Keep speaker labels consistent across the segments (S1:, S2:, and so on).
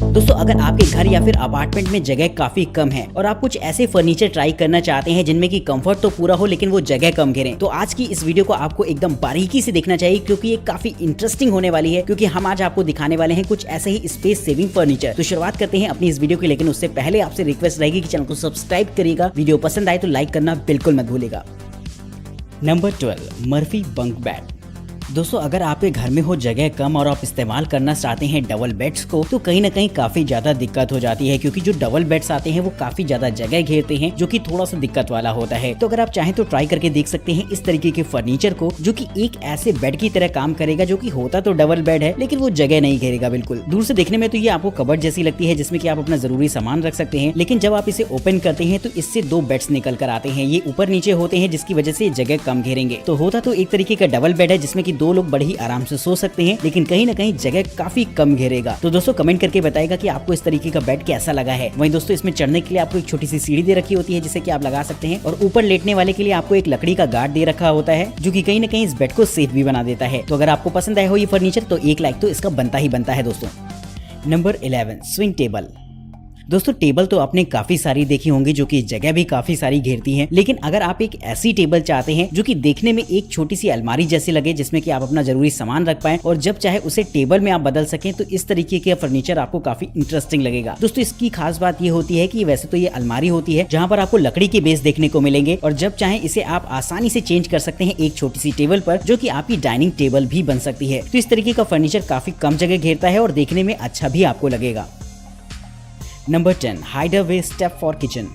S1: दोस्तों अगर आपके घर या फिर अपार्टमेंट में जगह काफी कम है और आप कुछ ऐसे फर्नीचर ट्राई करना चाहते हैं जिनमें की कंफर्ट तो पूरा हो लेकिन वो जगह कम घेरे, तो आज की इस वीडियो को आपको एकदम बारीकी से देखना चाहिए क्योंकि ये काफी इंटरेस्टिंग होने वाली है। क्योंकि हम आज आपको दिखाने वाले हैं कुछ ऐसे ही स्पेस सेविंग फर्नीचर। तो शुरुआत करते हैं अपनी इस वीडियो की, लेकिन उससे पहले आपसे रिक्वेस्ट रहेगी कि चैनल को सब्सक्राइब करिएगा, वीडियो पसंद आए तो लाइक करना बिल्कुल मत भूलिएगा। Number 12, Murphy bunk bed. दोस्तों अगर आपके घर में हो जगह कम और आप इस्तेमाल करना चाहते हैं डबल बेड्स को, तो कहीं ना कहीं काफी ज्यादा दिक्कत हो जाती है क्योंकि जो डबल बेड्स आते हैं वो काफी ज्यादा जगह घेरते हैं, जो कि थोड़ा सा दिक्कत वाला होता है। तो अगर आप चाहें तो ट्राई करके देख सकते हैं इस तरीके के फर्नीचर को, जो कि एक ऐसे बेड की तरह काम करेगा जो कि होता तो डबल बेड है लेकिन वो जगह नहीं घेरेगा बिल्कुल। दूर से देखने में तो ये आपको कबर्ड जैसी लगती है जिसमें कि आप अपना जरूरी सामान रख सकते हैं, लेकिन जब आप इसे ओपन करते हैं तो इससे दो बेड्स निकल कर आते हैं। ये ऊपर नीचे होते हैं जिसकी वजह से जगह कम घेरेंगे। तो होता तो एक तरीके का डबल बेड है जिसमें कि दो लोग बड़े ही आराम से सो सकते हैं, लेकिन कहीं ना कहीं जगह काफी कम घेरेगा। तो दोस्तों कमेंट करके बताएगा कि आपको इस तरीके का बेड कैसा लगा है। वहीं दोस्तों इसमें चढ़ने के लिए आपको एक छोटी सी सीढ़ी दे रखी होती है जिसे कि आप लगा सकते हैं, और ऊपर लेटने वाले के लिए आपको एक लकड़ी का गार्ड दे रखा होता है जो कि कहीं ना कहीं इस बेड को सेफ भी बना देता है। तो अगर आपको पसंद आया हो ये फर्नीचर तो एक लाइक तो इसका बनता ही बनता है दोस्तों। Number 11, swing table. दोस्तों टेबल तो आपने काफी सारी देखी होंगी जो कि जगह भी काफी सारी घेरती हैं, लेकिन अगर आप एक ऐसी टेबल चाहते हैं जो कि देखने में एक छोटी सी अलमारी जैसी लगे जिसमें कि आप अपना जरूरी सामान रख पाएं और जब चाहे उसे टेबल में आप बदल सकें, तो इस तरीके के फर्नीचर आपको काफी इंटरेस्टिंग लगेगा। दोस्तों इसकी खास बात ये होती है कि वैसे तो ये अलमारी होती है जहाँ पर आपको लकड़ी के बेस देखने को मिलेंगे, और जब चाहे इसे आप आसानी से चेंज कर सकते हैं एक छोटी सी टेबल पर, जो कि आपकी डाइनिंग टेबल भी बन सकती है। तो इस तरीके का फर्नीचर काफी कम जगह घेरता है और देखने में अच्छा भी आपको लगेगा। Number 10, hideaway step for kitchen.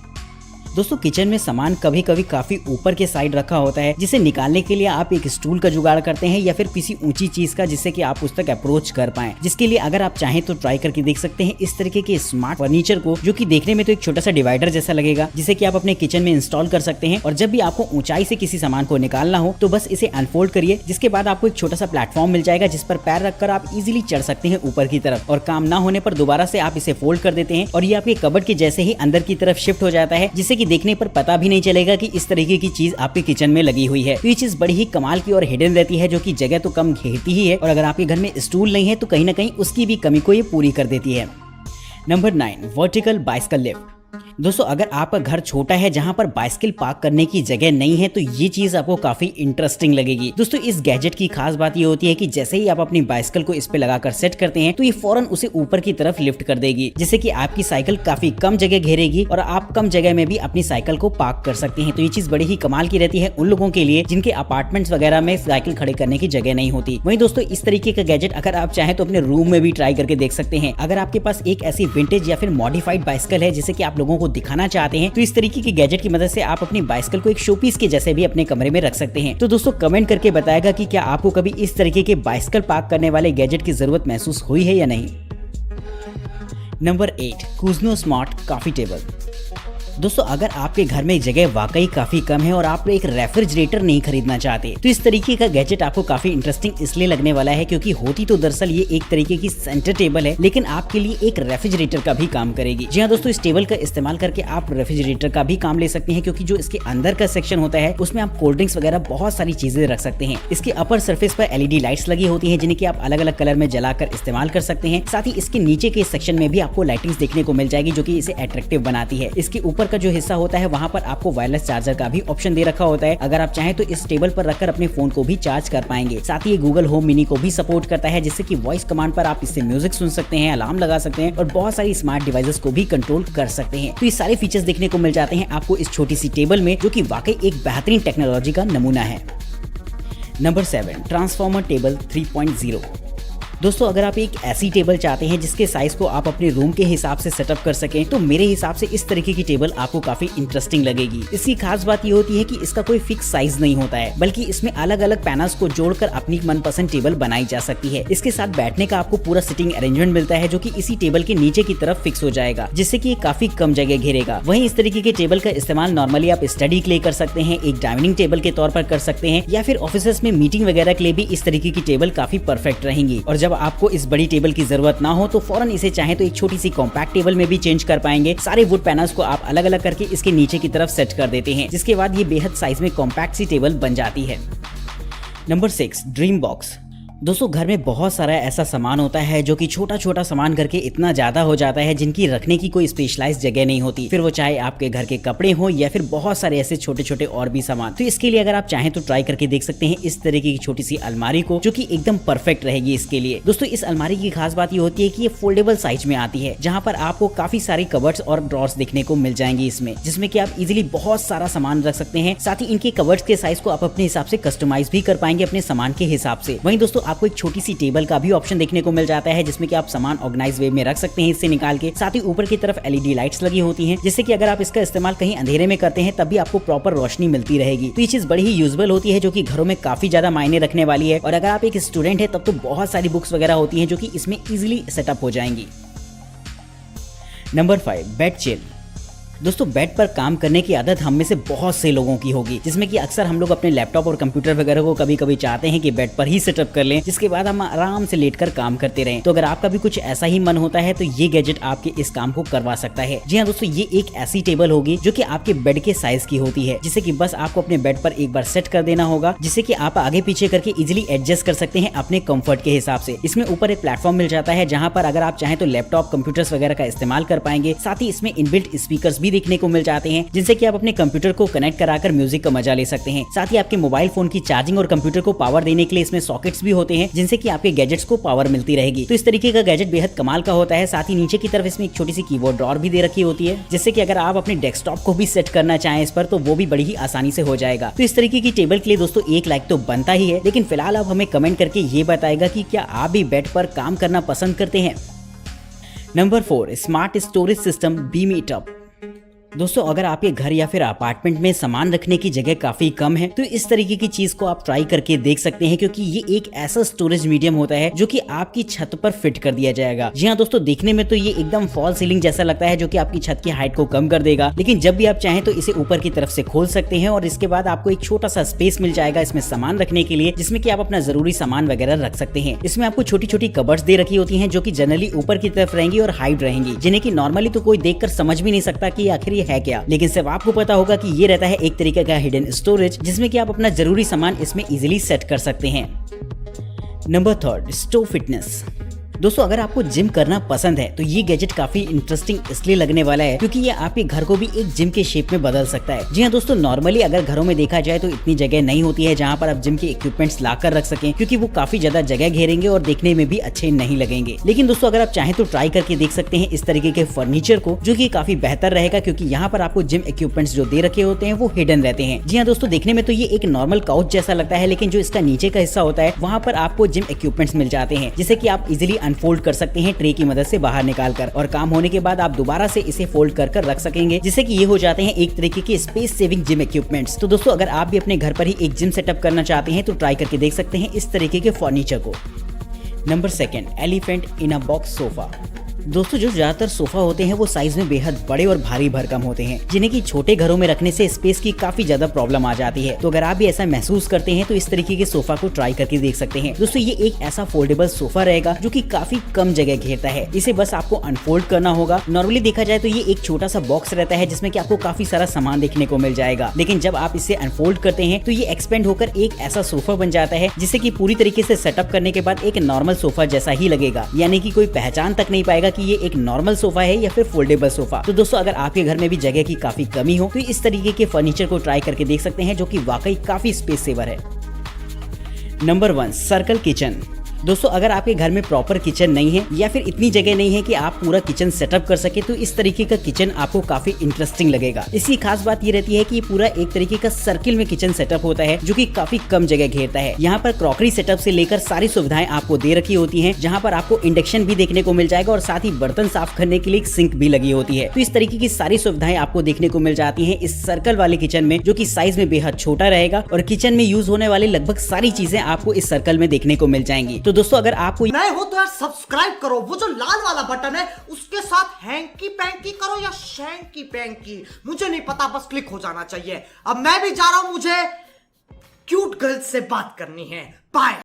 S1: दोस्तों किचन में सामान कभी कभी काफी ऊपर के साइड रखा होता है, जिसे निकालने के लिए आप एक स्टूल का जुगाड़ करते हैं या फिर किसी ऊंची चीज का जिससे कि आप उस तक अप्रोच कर पाएं। जिसके लिए अगर आप चाहें तो ट्राई करके देख सकते हैं इस तरीके के स्मार्ट फर्नीचर को, जो कि देखने में तो एक छोटा सा डिवाइडर जैसा लगेगा, जिसे कि आप अपने किचन में इंस्टॉल कर सकते हैं। और जब भी आपको ऊंचाई से किसी सामान को निकालना हो तो बस इसे अनफोल्ड करिए, जिसके बाद आपको एक छोटा सा प्लेटफॉर्म मिल जाएगा जिस पर पैर रखकर आप इजीली चढ़ सकते हैं ऊपर की तरफ, और काम ना होने पर दोबारा से आप इसे फोल्ड कर देते हैं और ये आपके कबर्ड के जैसे ही अंदर की तरफ शिफ्ट हो जाता है, जिससे कि देखने पर पता भी नहीं चलेगा कि इस तरीके की चीज आपके किचन में लगी हुई है। तो ये चीज बड़ी ही कमाल की और हिडन रहती है, जो कि जगह तो कम घेरती ही है, और अगर आपके घर में स्टूल नहीं है तो कहीं ना कहीं उसकी भी कमी को ये पूरी कर देती है। Number 9, vertical bicycle lift. दोस्तों अगर आपका घर छोटा है जहां पर बाइसिकल पार्क करने की जगह नहीं है तो ये चीज आपको काफी इंटरेस्टिंग लगेगी। दोस्तों इस गैजेट की खास बात ये होती है कि जैसे ही आप अपनी बाइसिकल को इस पे लगाकर सेट करते हैं तो ये फौरन उसे ऊपर की तरफ लिफ्ट कर देगी, जिससे कि आपकी साइकिल काफी कम जगह घेरेगी और आप कम जगह में भी अपनी साइकिल को पार्क कर सकते हैं। तो ये चीज बड़ी ही कमाल की रहती है उन लोगों के लिए जिनके अपार्टमेंट्स वगैरह में साइकिल खड़े करने की जगह नहीं होती। वहीं दोस्तों इस तरीके का गैजेट अगर आप चाहें तो अपने रूम में भी ट्राई करके देख सकते हैं। अगर आपके पास एक ऐसी विंटेज या फिर मॉडिफाइड बाइसिकल है जिसे कि आप लोगों को दिखाना चाहते हैं, तो इस तरीके के गैजेट की मदद से आप अपनी बाइसिकल को एक शोपीस के जैसे भी अपने कमरे में रख सकते हैं। तो दोस्तों कमेंट करके बताएगा कि क्या आपको कभी इस तरीके के बाइसिकल पार्क करने वाले गैजेट की जरूरत महसूस हुई है या नहीं। नंबर 8, कुजनो स्मार्ट कॉफी टेबल। दोस्तों अगर आपके घर में जगह वाकई काफी कम है और आप एक रेफ्रिजरेटर नहीं खरीदना चाहते, तो इस तरीके का गैजेट आपको काफी इंटरेस्टिंग इसलिए लगने वाला है क्योंकि होती तो दरअसल ये एक तरीके की सेंटर टेबल है, लेकिन आपके लिए एक रेफ्रिजरेटर का भी काम करेगी। जी हाँ दोस्तों, इस टेबल का इस्तेमाल करके आप रेफ्रिजरेटर का भी काम ले सकते हैं, क्योंकि जो इसके अंदर का सेक्शन होता है उसमें आप कोल्ड ड्रिंक्स वगैरह बहुत सारी चीजें रख सकते हैं। इसके अपर सरफेस पर LED लाइट्स लगी होती है जिन्हें की आप अलग अलग कलर में जलाकर इस्तेमाल कर सकते हैं। साथ ही इसके नीचे के सेक्शन में भी आपको लाइटिंग्स देखने को मिल जाएगी जो कि इसे अट्रैक्टिव बनाती है। इसके ऊपर का जो हिस्सा होता है वहां पर आपको वायरलेस चार्जर का भी ऑप्शन दे रखा होता है। अगर आप चाहें तो इस टेबल पर रखकर अपने फोन को भी चार्ज कर पाएंगे। साथ ही ये गूगल होम मिनी को भी सपोर्ट करता है, जिससे कि वॉइस कमांड पर आप इससे म्यूजिक सुन सकते हैं, अलार्म लगा सकते हैं और बहुत सारी स्मार्ट डिवाइसेस को भी कंट्रोल कर सकते हैं। तो ये सारे फीचर्स देखने को मिल जाते हैं आपको इस छोटी सी टेबल में, जो कि वाकई एक बेहतरीन टेक्नोलॉजी का नमूना है। Number 7, transformer table 3.0। दोस्तों अगर आप एक ऐसी टेबल चाहते हैं जिसके साइज को आप अपने रूम के हिसाब से सेटअप कर सकें, तो मेरे हिसाब से इस तरीके की टेबल आपको काफी इंटरेस्टिंग लगेगी। इसकी खास बात ये होती है कि इसका कोई फिक्स साइज नहीं होता है, बल्कि इसमें अलग अलग पैनल्स को जोड़कर अपनी मनपसंद टेबल बनाई जा सकती है। इसके साथ बैठने का आपको पूरा सिटिंग अरेंजमेंट मिलता है जो कि इसी टेबल के नीचे की तरफ फिक्स हो जाएगा, जिससे कि ये काफी कम जगह घेरेगा। वहीं इस तरीके के टेबल का इस्तेमाल नॉर्मली आप स्टडी के लिए कर सकते हैं, एक डाइनिंग टेबल के तौर पर कर सकते हैं, या फिर ऑफिस में मीटिंग वगैरह के लिए भी इस तरीके की टेबल काफी परफेक्ट रहेंगी। और जब आपको इस बड़ी टेबल की जरूरत ना हो तो फौरन इसे चाहे तो एक छोटी सी कॉम्पैक्ट टेबल में भी चेंज कर पाएंगे। सारे वुड पैनल्स को आप अलग अलग करके इसके नीचे की तरफ सेट कर देते हैं, जिसके बाद ये बेहद साइज में कॉम्पैक्ट सी टेबल बन जाती है। Number 6, dream box. दोस्तों घर में बहुत सारा ऐसा सामान होता है जो कि छोटा छोटा सामान करके इतना ज्यादा हो जाता है जिनकी रखने की कोई स्पेशलाइज जगह नहीं होती, फिर वो चाहे आपके घर के कपड़े हो या फिर बहुत सारे ऐसे छोटे छोटे और भी सामान। तो इसके लिए अगर आप चाहें तो ट्राई करके देख सकते हैं इस तरीके की छोटी सी अलमारी को, जो कि एकदम परफेक्ट रहेगी इसके लिए। दोस्तों इस अलमारी की खास बात ये होती है कि ये फोल्डेबल साइज में आती है, जहाँ पर आपको काफी सारी कवर्ड्स और ड्रॉर्स देखने को मिल जाएंगी इसमें, जिसमें कि आप इजिली बहुत सारा सामान रख सकते हैं। साथ ही इनके कवर्ड्स के साइज को आप अपने हिसाब से कस्टमाइज भी कर पाएंगे अपने सामान के हिसाब से। वहीं दोस्तों आपको एक छोटी सी टेबल का भी ऑप्शन देखने को मिल जाता है, जिसमें कि आप सामान ऑर्गेनाइज वे में रख सकते हैं इससे निकाल के। साथ ही ऊपर की तरफ एलईडी लाइट्स लगी होती हैं, जिससे कि अगर आप इसका इस्तेमाल कहीं अंधेरे में करते हैं तब भी आपको प्रॉपर रोशनी मिलती रहेगी। तो ये चीज बड़ी ही यूजेबल होती है, जो कि घरों में काफी ज्यादा मायने रखने वाली है। और अगर आप एक स्टूडेंट है तब तो बहुत सारी बुक्स वगैरह होती हैं जो कि इसमें इजिली सेटअप हो जाएंगी। Number 5, bed chill. दोस्तों बेड पर काम करने की आदत हम में से बहुत से लोगों की होगी, जिसमें कि अक्सर हम लोग अपने लैपटॉप और कंप्यूटर वगैरह को कभी कभी चाहते हैं कि बेड पर ही सेटअप कर लें, जिसके बाद हम आराम से लेटकर काम करते रहें। तो अगर आपका भी कुछ ऐसा ही मन होता है तो ये गैजेट आपके इस काम को करवा सकता है। जी हाँ दोस्तों, ये एक ऐसी टेबल होगी जो कि आपके बेड के साइज की होती है, जिसे कि बस आपको अपने बेड पर एक बार सेट कर देना होगा, जिससे कि आप आगे पीछे करके इजिली एडजस्ट कर सकते हैं अपने कंफर्ट के हिसाब से। इसमें ऊपर एक प्लेटफॉर्म मिल जाता है, जहाँ पर अगर आप चाहें तो लैपटॉप कंप्यूटर्स वगैरह का इस्तेमाल कर पाएंगे। साथ ही इसमें इनबिल्ट स्पीकर्स भी देखने को मिल जाते हैं, जिनसे कि आप अपने कंप्यूटर को कनेक्ट कराकर म्यूजिक का मजा ले सकते हैं। साथ ही आपके मोबाइल फोन की चार्जिंग और कंप्यूटर को पावर देने के लिए इसमें सॉकेट्स भी होते हैं, जिनसे कि आपके गैजेट्स को पावर मिलती रहेगी। तो इस तरीके का गैजेट बेहद कमाल का होता है। साथ ही नीचे की तरफ इसमें एक छोटी सी कीबोर्ड ड्रॉअर भी दे रखी होती है, जिससे कि अगर आप अपने डेस्कटॉप को भी सेट करना चाहें इस पर, तो वो भी बड़ी ही आसानी से हो जाएगा। तो इस तरीके की टेबल के लिए दोस्तों एक लाइक तो बनता ही है, लेकिन फिलहाल आप हमें कमेंट करके ये बताएगा कि क्या आप भी बेड पर काम करना पसंद करते हैं। Number 4, smart storage system beam it up. दोस्तों अगर आपके घर या फिर अपार्टमेंट में सामान रखने की जगह काफी कम है तो इस तरीके की चीज को आप ट्राई करके देख सकते हैं, क्योंकि ये एक ऐसा स्टोरेज मीडियम होता है जो कि आपकी छत पर फिट कर दिया जाएगा। जी हाँ दोस्तों, देखने में तो ये एकदम फॉल सीलिंग जैसा लगता है, जो कि आपकी छत की हाइट को कम कर देगा। लेकिन जब भी आप चाहें तो इसे ऊपर की तरफ से खोल सकते हैं और इसके बाद आपको एक छोटा सा स्पेस मिल जाएगा इसमें सामान रखने के लिए, जिसमें कि आप अपना जरूरी सामान वगैरह रख सकते हैं। इसमें आपको छोटी छोटी कबर्ड्स दे रखी होती है, जो कि जनरली ऊपर की तरफ रहेंगी और हाइड रहेंगी, जिन्हें की नॉर्मली तो कोई देखकर समझ भी नहीं सकता कि आखिर ये है क्या। लेकिन आपको पता होगा कि ये रहता है एक तरीके का हिडन स्टोरेज, जिसमें कि आप अपना जरूरी सामान इसमें इजीली सेट कर सकते हैं। Number 3, stove fitness. दोस्तों अगर आपको जिम करना पसंद है तो ये गैजेट काफी इंटरेस्टिंग इसलिए लगने वाला है क्योंकि ये आपके घर को भी एक जिम के शेप में बदल सकता है। जी हाँ दोस्तों, नॉर्मली अगर घरों में देखा जाए तो इतनी जगह नहीं होती है जहाँ पर आप जिम के इक्विपमेंट्स लाकर रख सकें, क्योंकि वो काफी ज्यादा जगह घेरेंगे और देखने में भी अच्छे नहीं लगेंगे। लेकिन दोस्तों अगर आप चाहें तो ट्राई करके देख सकते हैं इस तरीके के फर्नीचर को, जो कि काफी बेहतर रहेगा, क्योंकि यहाँ पर आपको जिम इक्विपमेंट्स जो दे रखे होते हैं वो हिडन रहते हैं। जी हाँ दोस्तों, देखने में तो ये एक नॉर्मल काउच जैसा लगता है, लेकिन जो इसका नीचे का हिस्सा होता है वहाँ पर आपको जिम इक्विपमेंट्स मिल जाते हैं, जिसे कि आप इजिली अनफोल्ड कर सकते हैं ट्रे की मदद से बाहर निकालकर, और काम होने के बाद आप दोबारा से इसे फोल्ड कर रख सकेंगे, जिससे कि ये हो जाते हैं एक तरीके के स्पेस सेविंग जिम इक्विपमेंट्स। तो दोस्तों अगर आप भी अपने घर पर ही एक जिम सेटअप करना चाहते हैं तो ट्राई करके देख सकते हैं इस तरीके के फर्नीचर को। Number 2, elephant in a box sofa. दोस्तों जो ज्यादातर सोफा होते हैं वो साइज में बेहद बड़े और भारी भरकम होते हैं, जिन्हें की छोटे घरों में रखने से स्पेस की काफी ज्यादा प्रॉब्लम आ जाती है। तो अगर आप भी ऐसा महसूस करते हैं तो इस तरीके के सोफा को ट्राई करके देख सकते हैं। दोस्तों ये एक ऐसा फोल्डेबल सोफा रहेगा जो कि काफी कम जगह घेरता है। इसे बस आपको अनफोल्ड करना होगा। नॉर्मली देखा जाए तो ये एक छोटा सा बॉक्स रहता है जिसमें कि आपको काफी सारा सामान देखने को मिल जाएगा, लेकिन जब आप इसे अनफोल्ड करते हैं तो ये एक्सपेंड होकर एक ऐसा सोफा बन जाता है जिसे कि पूरी तरीके से सेटअप करने के बाद एक नॉर्मल सोफा जैसा ही लगेगा, यानी कि कोई पहचान तक नहीं पाएगा कि ये एक नॉर्मल सोफा है या फिर फोल्डेबल सोफा। तो दोस्तों अगर आपके घर में भी जगह की काफी कमी हो तो इस तरीके के फर्नीचर को ट्राई करके देख सकते हैं, जो कि वाकई काफी स्पेस सेवर है। Number 1, circle kitchen. दोस्तों अगर आपके घर में प्रॉपर किचन नहीं है या फिर इतनी जगह नहीं है कि आप पूरा किचन सेटअप कर सके तो इस तरीके का किचन आपको काफी इंटरेस्टिंग लगेगा। इसकी खास बात ये रहती है कि ये पूरा एक तरीके का सर्किल में किचन सेटअप होता है, जो कि काफी कम जगह घेरता है। यहाँ पर क्रॉकरी सेटअप से लेकर सारी सुविधाएं आपको दे रखी होती है, जहाँ पर आपको इंडक्शन भी देखने को मिल जाएगा और साथ ही बर्तन साफ करने के लिए एक सिंक भी लगी होती है। तो इस तरीके की सारी सुविधाएं आपको देखने को मिल जाती है इस सर्कल वाले किचन में, जो की साइज में बेहद छोटा रहेगा और किचन में यूज होने वाली लगभग सारी चीजें आपको इस सर्कल में देखने को मिल जाएंगी। तो दोस्तों अगर आपको
S2: नए हो तो यार सब्सक्राइब करो, वो जो लाल वाला बटन है उसके साथ हैंकी पैंकी करो या शैंकी पैंकी, मुझे नहीं पता, बस क्लिक हो जाना चाहिए। अब मैं भी जा रहा हूं, मुझे क्यूट गर्ल से बात करनी है। बाय।